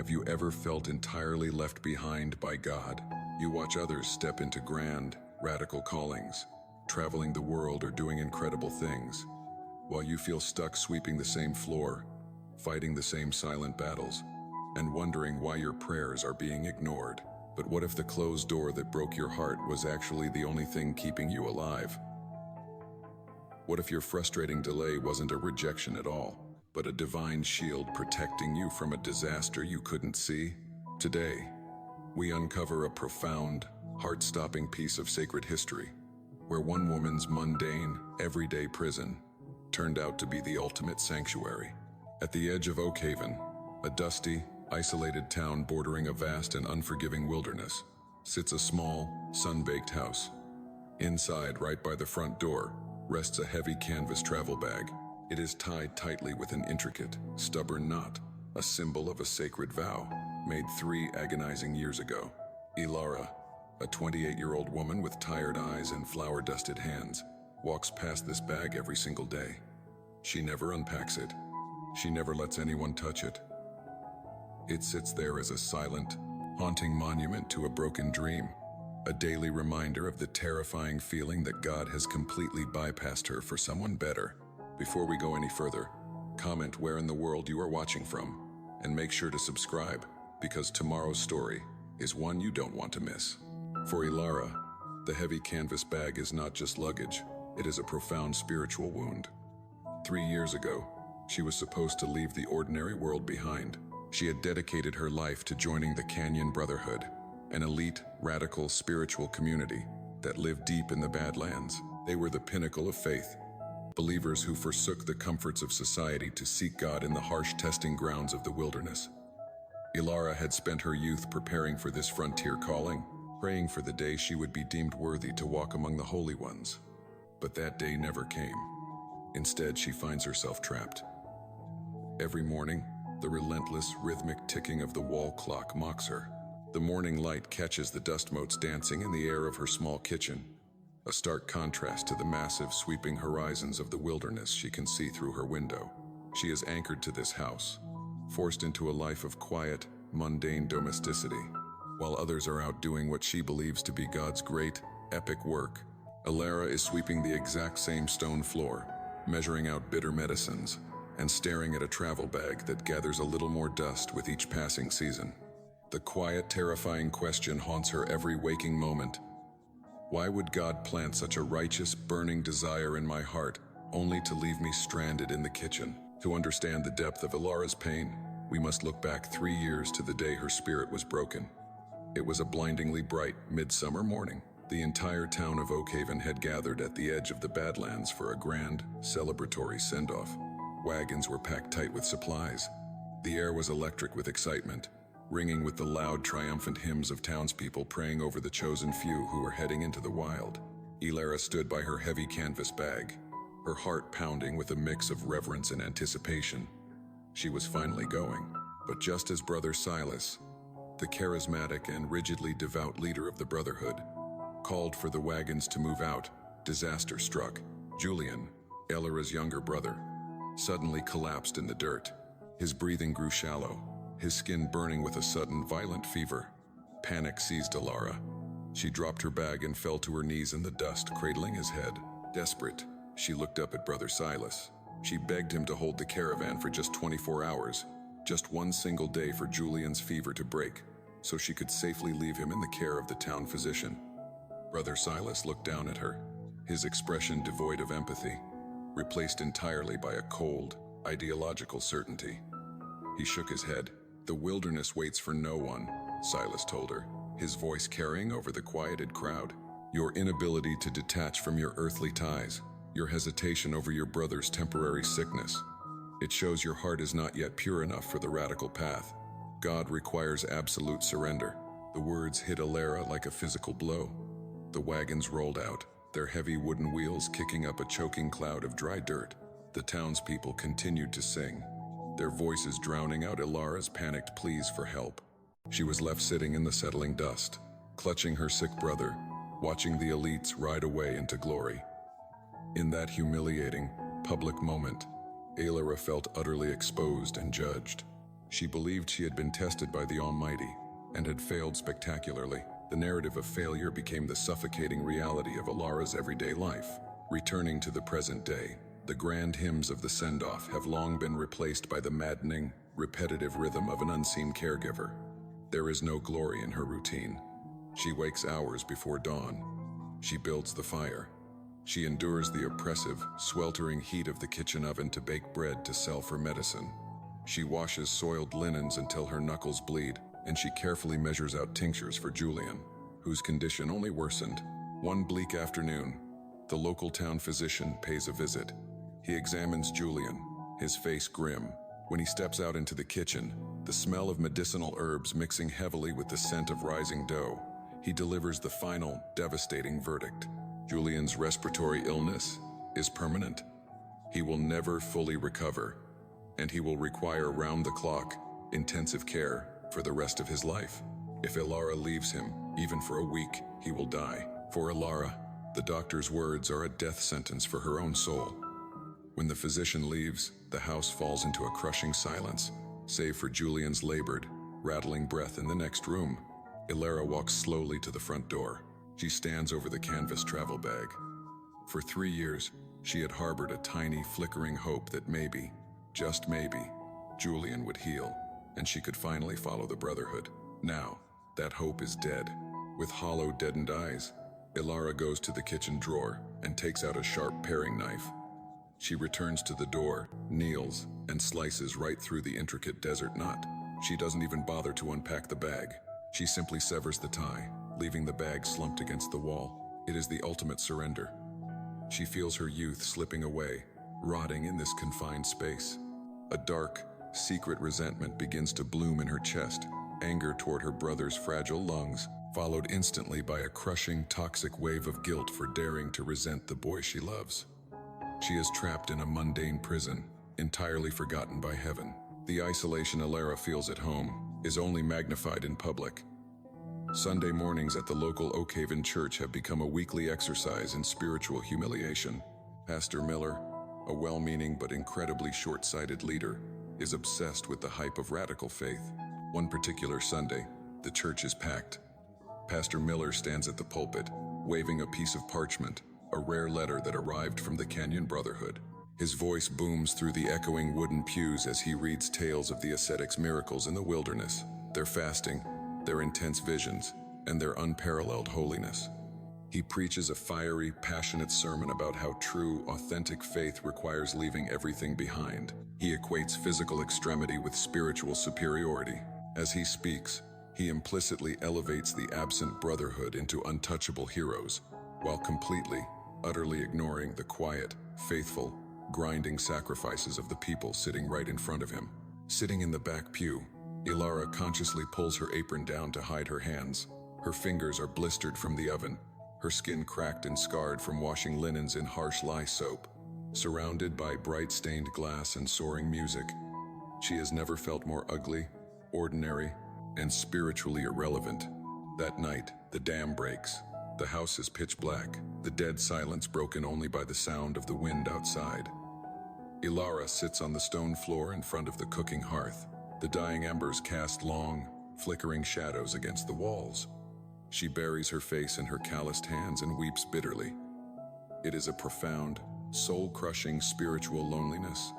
Have you ever felt entirely left behind by God? You watch others step into grand, radical callings, traveling the world or doing incredible things, while you feel stuck sweeping the same floor, fighting the same silent battles, and wondering why your prayers are being ignored. But what if the closed door that broke your heart was actually the only thing keeping you alive? What if your frustrating delay wasn't a rejection at all, but a divine shield protecting you from a disaster you couldn't see? Today, we uncover a profound, heart-stopping piece of sacred history, where one woman's mundane, everyday prison turned out to be the ultimate sanctuary. At the edge of Oakhaven, a dusty, isolated town bordering a vast and unforgiving wilderness, sits a small, sun-baked house. Inside, right by the front door, rests a heavy canvas travel bag. It is tied tightly with an intricate, stubborn knot, a symbol of a sacred vow, made 3 agonizing years ago. Elara, a 28-year-old woman with tired eyes and flour-dusted hands, walks past this bag every single day. She never unpacks it. She never lets anyone touch it. It sits there as a silent, haunting monument to a broken dream, a daily reminder of the terrifying feeling that God has completely bypassed her for someone better. Before we go any further, comment where in the world you are watching from, and make sure to subscribe, because tomorrow's story is one you don't want to miss. For Elara, the heavy canvas bag is not just luggage, it is a profound spiritual wound. 3 years ago, she was supposed to leave the ordinary world behind. She had dedicated her life to joining the Canyon Brotherhood, an elite, radical, spiritual community that lived deep in the Badlands. They were the pinnacle of faith, believers who forsook the comforts of society to seek God in the harsh testing grounds of the wilderness. Elara had spent her youth preparing for this frontier calling, praying for the day she would be deemed worthy to walk among the holy ones. But that day never came. Instead, she finds herself trapped. Every morning, the relentless, rhythmic ticking of the wall clock mocks her. The morning light catches the dust motes dancing in the air of her small kitchen, a stark contrast to the massive, sweeping horizons of the wilderness she can see through her window. She is anchored to this house, forced into a life of quiet, mundane domesticity, while others are out doing what she believes to be God's great, epic work. Elara is sweeping the exact same stone floor, measuring out bitter medicines, and staring at a travel bag that gathers a little more dust with each passing season. The quiet, terrifying question haunts her every waking moment. Why would God plant such a righteous, burning desire in my heart, only to leave me stranded in the kitchen? To understand the depth of Elara's pain, we must look back 3 years to the day her spirit was broken. It was a blindingly bright, midsummer morning. The entire town of Oakhaven had gathered at the edge of the Badlands for a grand, celebratory send-off. Wagons were packed tight with supplies. The air was electric with excitement, ringing with the loud, triumphant hymns of townspeople praying over the chosen few who were heading into the wild. Elara stood by her heavy canvas bag, her heart pounding with a mix of reverence and anticipation. She was finally going. But just as Brother Silas, the charismatic and rigidly devout leader of the Brotherhood, called for the wagons to move out, disaster struck. Julian, Elara's younger brother, suddenly collapsed in the dirt. His breathing grew shallow, his skin burning with a sudden, violent fever. Panic seized Elara. She dropped her bag and fell to her knees in the dust, cradling his head. Desperate, she looked up at Brother Silas. She begged him to hold the caravan for just 24 hours, just one single day for Julian's fever to break, so she could safely leave him in the care of the town physician. Brother Silas looked down at her, his expression devoid of empathy, replaced entirely by a cold, ideological certainty. He shook his head. "The wilderness waits for no one," Silas told her, his voice carrying over the quieted crowd. "Your inability to detach from your earthly ties, your hesitation over your brother's temporary sickness, it shows your heart is not yet pure enough for the radical path. God requires absolute surrender." The words hit Elara like a physical blow. The wagons rolled out, their heavy wooden wheels kicking up a choking cloud of dry dirt. The townspeople continued to sing, their voices drowning out Elara's panicked pleas for help. She was left sitting in the settling dust, clutching her sick brother, watching the elites ride away into glory. In that humiliating, public moment, Elara felt utterly exposed and judged. She believed she had been tested by the Almighty and had failed spectacularly. The narrative of failure became the suffocating reality of Elara's everyday life. Returning to the present day, the grand hymns of the send-off have long been replaced by the maddening, repetitive rhythm of an unseen caregiver. There is no glory in her routine. She wakes hours before dawn. She builds the fire. She endures the oppressive, sweltering heat of the kitchen oven to bake bread to sell for medicine. She washes soiled linens until her knuckles bleed, and she carefully measures out tinctures for Julian, whose condition only worsened. One bleak afternoon, the local town physician pays a visit. He examines Julian, his face grim. When he steps out into the kitchen, the smell of medicinal herbs mixing heavily with the scent of rising dough, he delivers the final, devastating verdict. Julian's respiratory illness is permanent. He will never fully recover, and he will require round-the-clock, intensive care for the rest of his life. If Elara leaves him, even for a week, he will die. For Elara, the doctor's words are a death sentence for her own soul. When the physician leaves, the house falls into a crushing silence, save for Julian's labored, rattling breath in the next room. Elara walks slowly to the front door. She stands over the canvas travel bag. For 3 years, she had harbored a tiny, flickering hope that maybe, just maybe, Julian would heal, and she could finally follow the Brotherhood. Now, that hope is dead. With hollow, deadened eyes, Elara goes to the kitchen drawer and takes out a sharp paring knife. She returns to the door, kneels, and slices right through the intricate desert knot. She doesn't even bother to unpack the bag. She simply severs the tie, leaving the bag slumped against the wall. It is the ultimate surrender. She feels her youth slipping away, rotting in this confined space. A dark, secret resentment begins to bloom in her chest, anger toward her brother's fragile lungs, followed instantly by a crushing, toxic wave of guilt for daring to resent the boy she loves. She is trapped in a mundane prison, entirely forgotten by heaven. The isolation Elara feels at home is only magnified in public. Sunday mornings at the local Oakhaven church have become a weekly exercise in spiritual humiliation. Pastor Miller, a well-meaning but incredibly short-sighted leader, is obsessed with the hype of radical faith. One particular Sunday, the church is packed. Pastor Miller stands at the pulpit, waving a piece of parchment, a rare letter that arrived from the Canyon Brotherhood. His voice booms through the echoing wooden pews as he reads tales of the ascetics' miracles in the wilderness, their fasting, their intense visions, and their unparalleled holiness. He preaches a fiery, passionate sermon about how true, authentic faith requires leaving everything behind. He equates physical extremity with spiritual superiority. As he speaks, he implicitly elevates the absent brotherhood into untouchable heroes, while completely, utterly ignoring the quiet, faithful, grinding sacrifices of the people sitting right in front of him. Sitting in the back pew, Elara consciously pulls her apron down to hide her hands. Her fingers are blistered from the oven, her skin cracked and scarred from washing linens in harsh lye soap. Surrounded by bright-stained glass and soaring music, she has never felt more ugly, ordinary, and spiritually irrelevant. That night, the dam breaks. The house is pitch black, the dead silence broken only by the sound of the wind outside. Elara sits on the stone floor in front of the cooking hearth. The dying embers cast long, flickering shadows against the walls. She buries her face in her calloused hands and weeps bitterly. It is a profound, soul-crushing spiritual loneliness.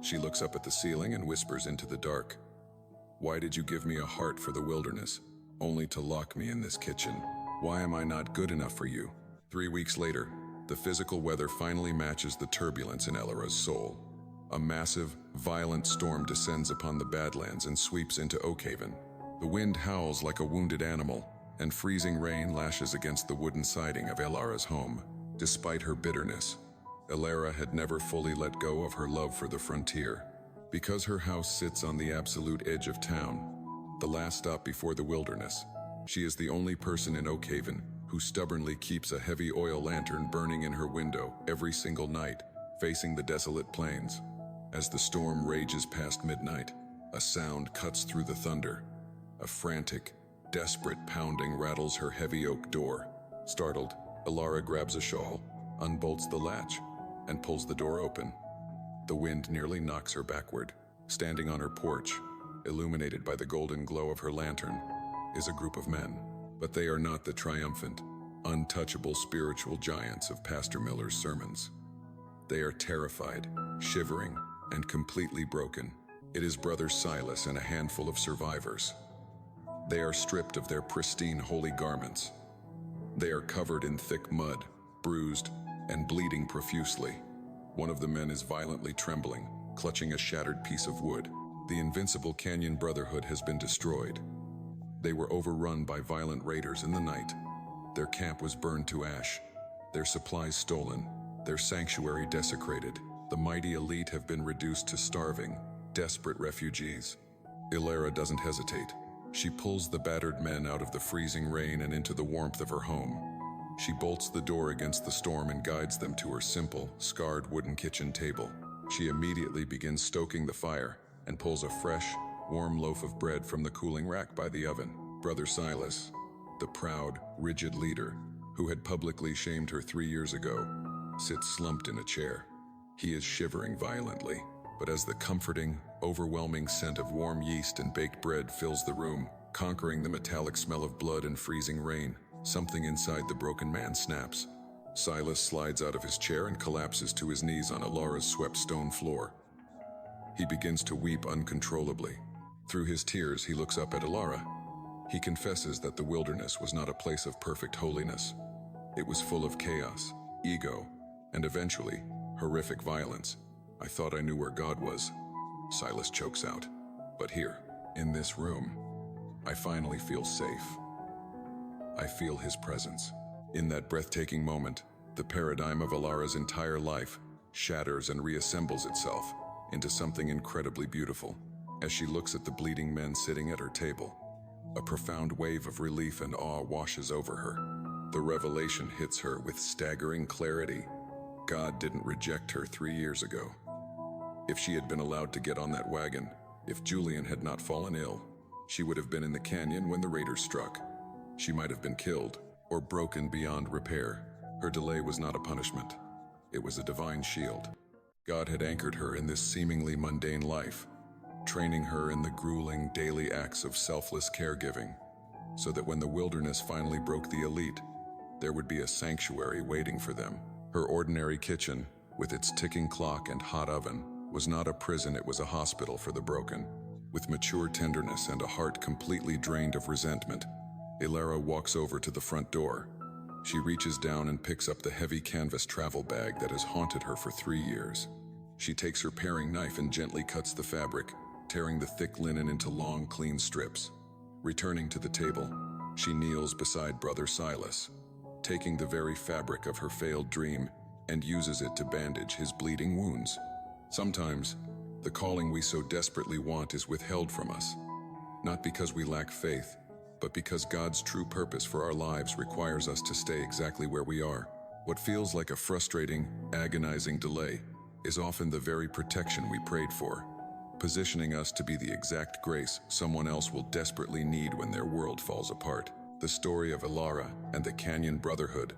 She looks up at the ceiling and whispers into the dark, "Why did you give me a heart for the wilderness, only to lock me in this kitchen? Why am I not good enough for you?" 3 weeks later, the physical weather finally matches the turbulence in Elara's soul. A massive, violent storm descends upon the Badlands and sweeps into Oakhaven. The wind howls like a wounded animal, and freezing rain lashes against the wooden siding of Elara's home. Despite her bitterness, Elara had never fully let go of her love for the frontier. Because her house sits on the absolute edge of town, the last stop before the wilderness, she is the only person in Oakhaven who stubbornly keeps a heavy oil lantern burning in her window every single night, facing the desolate plains. As the storm rages past midnight, a sound cuts through the thunder. A frantic, desperate pounding rattles her heavy oak door. Startled, Elara grabs a shawl, unbolts the latch, and pulls the door open. The wind nearly knocks her backward. Standing on her porch, illuminated by the golden glow of her lantern, is a group of men. But they are not the triumphant, untouchable spiritual giants of Pastor Miller's sermons. They are terrified, shivering, and completely broken. It is Brother Silas and a handful of survivors. They are stripped of their pristine holy garments. They are covered in thick mud, bruised, and bleeding profusely. One of the men is violently trembling, clutching a shattered piece of wood. The invincible Canyon Brotherhood has been destroyed. They were overrun by violent raiders in the night. Their camp was burned to ash, their supplies stolen, their sanctuary desecrated. The mighty elite have been reduced to starving, desperate refugees. Elara doesn't hesitate. She pulls the battered men out of the freezing rain and into the warmth of her home. She bolts the door against the storm and guides them to her simple, scarred wooden kitchen table. She immediately begins stoking the fire and pulls a fresh, warm loaf of bread from the cooling rack by the oven. Brother Silas, the proud, rigid leader who had publicly shamed her 3 years ago, sits slumped in a chair. He is shivering violently, but as the comforting, overwhelming scent of warm yeast and baked bread fills the room, conquering the metallic smell of blood and freezing rain, something inside the broken man snaps. Silas slides out of his chair and collapses to his knees on Elara's swept stone floor. He begins to weep uncontrollably. Through his tears, he looks up at Elara. He confesses that the wilderness was not a place of perfect holiness. It was full of chaos, ego, and eventually, horrific violence. I thought I knew where God was, Silas chokes out. But here, in this room, I finally feel safe. I feel his presence. In that breathtaking moment, the paradigm of Elara's entire life shatters and reassembles itself into something incredibly beautiful. As she looks at the bleeding men sitting at her table, a profound wave of relief and awe washes over her. The revelation hits her with staggering clarity. God didn't reject her 3 years ago. If she had been allowed to get on that wagon, if Julian had not fallen ill, she would have been in the canyon when the raiders struck. She might have been killed or broken beyond repair. Her delay was not a punishment. It was a divine shield. God had anchored her in this seemingly mundane life, training her in the grueling daily acts of selfless caregiving, so that when the wilderness finally broke the elite, there would be a sanctuary waiting for them. Her ordinary kitchen, with its ticking clock and hot oven, was not a prison, it was a hospital for the broken. With mature tenderness and a heart completely drained of resentment, Elara walks over to the front door. She reaches down and picks up the heavy canvas travel bag that has haunted her for 3 years. She takes her paring knife and gently cuts the fabric, tearing the thick linen into long, clean strips. Returning to the table, she kneels beside Brother Silas, taking the very fabric of her failed dream and uses it to bandage his bleeding wounds. Sometimes, the calling we so desperately want is withheld from us, not because we lack faith, but because God's true purpose for our lives requires us to stay exactly where we are. What feels like a frustrating, agonizing delay is often the very protection we prayed for, positioning us to be the exact grace someone else will desperately need when their world falls apart. The story of Elara and the Canyon Brotherhood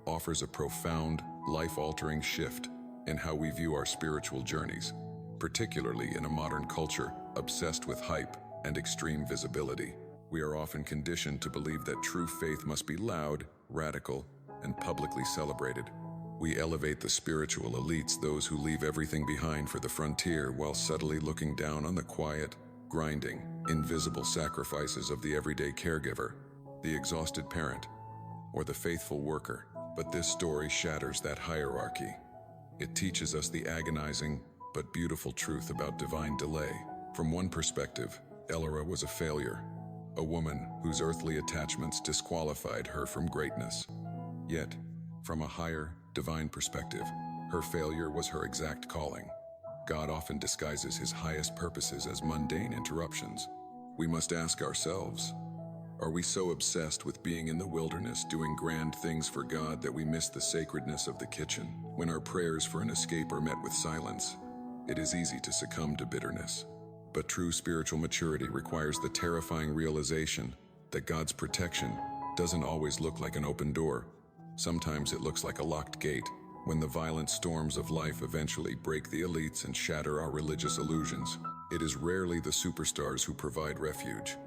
offers a profound, life-altering shift in how we view our spiritual journeys, particularly in a modern culture obsessed with hype and extreme visibility. We are often conditioned to believe that true faith must be loud, radical, and publicly celebrated. We elevate the spiritual elites, those who leave everything behind for the frontier, while subtly looking down on the quiet, grinding, invisible sacrifices of the everyday caregiver, the exhausted parent, or the faithful worker. But this story shatters that hierarchy. It teaches us the agonizing but beautiful truth about divine delay. From one perspective, Elara was a failure, a woman whose earthly attachments disqualified her from greatness. Yet, from a higher, divine perspective, her failure was her exact calling. God often disguises his highest purposes as mundane interruptions. We must ask ourselves, are we so obsessed with being in the wilderness doing grand things for God that we miss the sacredness of the kitchen? When our prayers for an escape are met with silence, it is easy to succumb to bitterness. But true spiritual maturity requires the terrifying realization that God's protection doesn't always look like an open door. Sometimes it looks like a locked gate, when the violent storms of life eventually break the elites and shatter our religious illusions. It is rarely the superstars who provide refuge.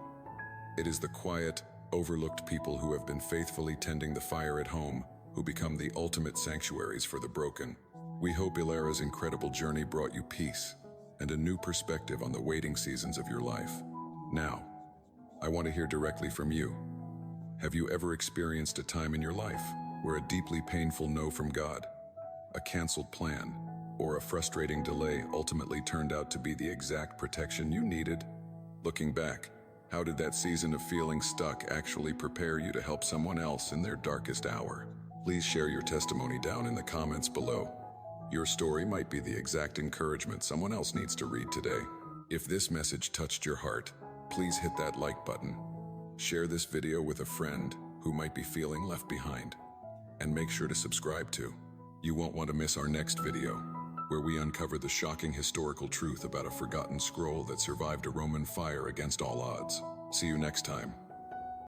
It is the quiet, overlooked people who have been faithfully tending the fire at home who become the ultimate sanctuaries for the broken. We hope Elara's incredible journey brought you peace and a new perspective on the waiting seasons of your life. Now, I want to hear directly from you. Have you ever experienced a time in your life where a deeply painful no from God, a canceled plan, or a frustrating delay ultimately turned out to be the exact protection you needed? Looking back, how did that season of feeling stuck actually prepare you to help someone else in their darkest hour? Please share your testimony down in the comments below. Your story might be the exact encouragement someone else needs to read today. If this message touched your heart, please hit that like button. Share this video with a friend who might be feeling left behind. And make sure to subscribe too. You won't want to miss our next video, where we uncover the shocking historical truth about a forgotten scroll that survived a Roman fire against all odds. See you next time.